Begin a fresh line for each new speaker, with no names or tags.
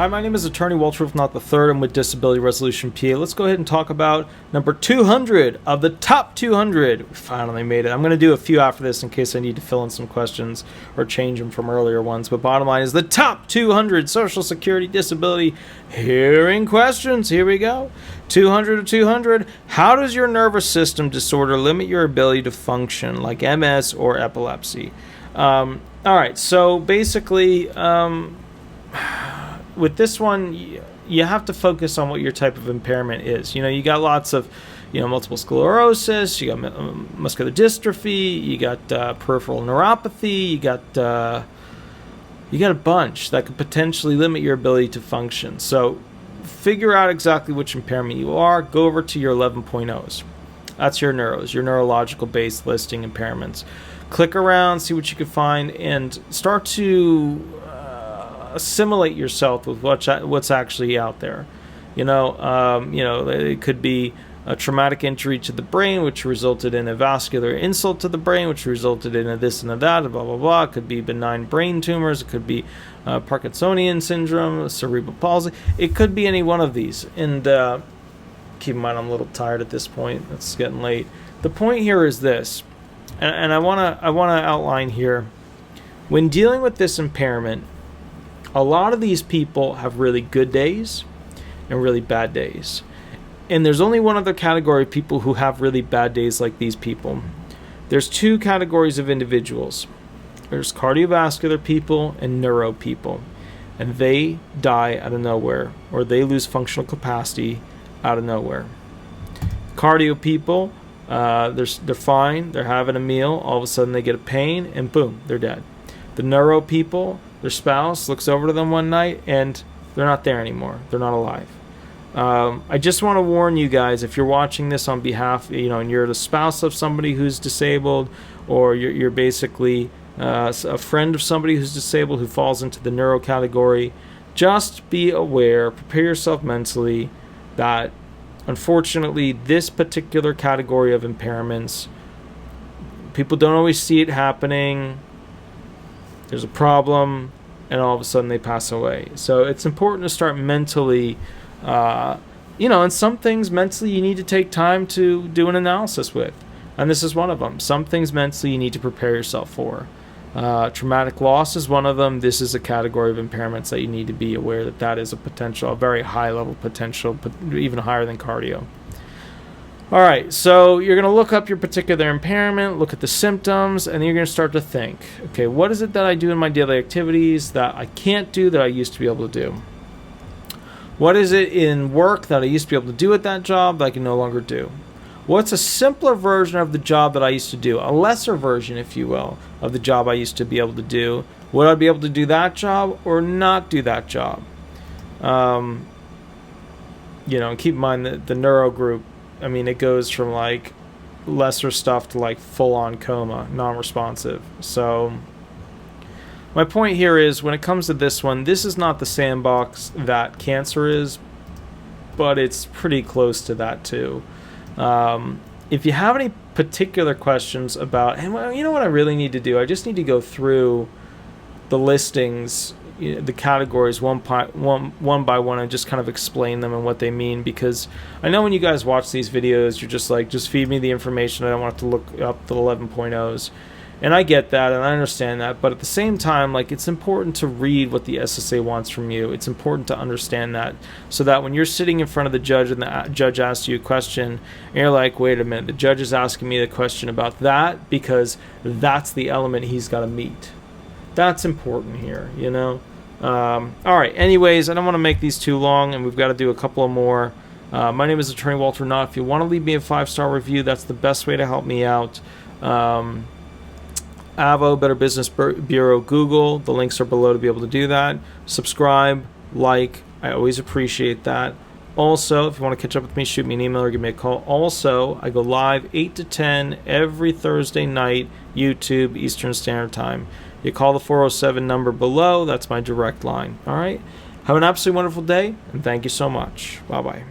Hi, my name is Attorney Walter Not III. I'm with Disability Resolution PA. Let's go ahead and talk about number 200 of the top 200. We finally made it. I'm going to do a few after this in case I need to fill in some questions or change them from earlier ones. But bottom line is the top 200 Social Security disability hearing questions. Here we go. 200 of 200. How does your nervous system disorder limit your ability to function, like MS or epilepsy? All right, so basically, with this one, you have to focus on what your type of impairment is. You know, you got lots of, multiple sclerosis, you got muscular dystrophy, you got peripheral neuropathy, you got a bunch that could potentially limit your ability to function. So figure out exactly which impairment you are. Go over to your 11.0s. That's your neuros, your neurological based listing impairments. Click around, see what you can find, and start to assimilate yourself with what's actually out there. It could be a traumatic injury to the brain, which resulted in a vascular insult to the brain, which resulted in a this and a that, blah, blah, blah. It could be benign brain tumors. It could be Parkinsonian syndrome, cerebral palsy. It could be any one of these. And keep in mind, I'm a little tired at this point. It's getting late. The point here is this, and I want to outline here. When dealing with this impairment, a lot of these people have really good days and really bad days. And there's only one other category of people who have really bad days like these people. There's two categories of individuals. There's cardiovascular people and neuro people. And they die out of nowhere, or they lose functional capacity out of nowhere. Cardio people, they're fine, they're having a meal, all of a sudden they get a pain, and boom, they're dead. The neuro people, their spouse looks over to them one night and they're not there anymore. They're not alive. I just want to warn you guys, if you're watching this on behalf, and you're the spouse of somebody who's disabled, or you're basically a friend of somebody who's disabled who falls into the neuro category, just be aware, prepare yourself mentally that unfortunately this particular category of impairments, people don't always see it happening. There's a problem, and all of a sudden they pass away. So it's important to start mentally, and some things mentally you need to take time to do an analysis with. And this is one of them. Some things mentally you need to prepare yourself for. Traumatic loss is one of them. This is a category of impairments that you need to be aware that is a very high level potential, but even higher than cardio. All right, so you're going to look up your particular impairment, look at the symptoms, and then you're going to start to think, okay, what is it that I do in my daily activities that I can't do that I used to be able to do? What is it in work that I used to be able to do at that job that I can no longer do? What's a simpler version of the job that I used to do? A lesser version, if you will, of the job I used to be able to do. Would I be able to do that job or not do that job? Keep in mind that the neuro group, it goes from like lesser stuff to like full-on coma, non-responsive. So my point here is, when it comes to this one, this is not the sandbox that cancer is, but it's pretty close to that too. If you have any particular questions about, and you know what I really need to do? I just need to go through the listings, the categories one by one, and just kind of explain them and what they mean, because I know when you guys watch these videos, you're just like, just feed me the information. I don't want to look up the 11.0s. And I get that, and I understand that, but at the same time, like, it's important to read what the SSA wants from you. It's important to understand that, so that when you're sitting in front of the judge and the judge asks you a question, and you're like, wait a minute, the judge is asking me the question about that because that's the element he's got to meet. That's important here, all right, anyways, I don't want to make these too long, and we've got to do a couple of more. My name is Attorney Walter Knott. If you want to leave me a 5-star review, that's the best way to help me out. AVO, Better Business Bureau, Google. The links are below to be able to do that. Subscribe, like. I always appreciate that. Also, if you want to catch up with me, shoot me an email or give me a call. Also, I go live 8 to 10 every Thursday night, YouTube, Eastern Standard Time. You call the 407 number below. That's my direct line. All right? Have an absolutely wonderful day, and thank you so much. Bye-bye.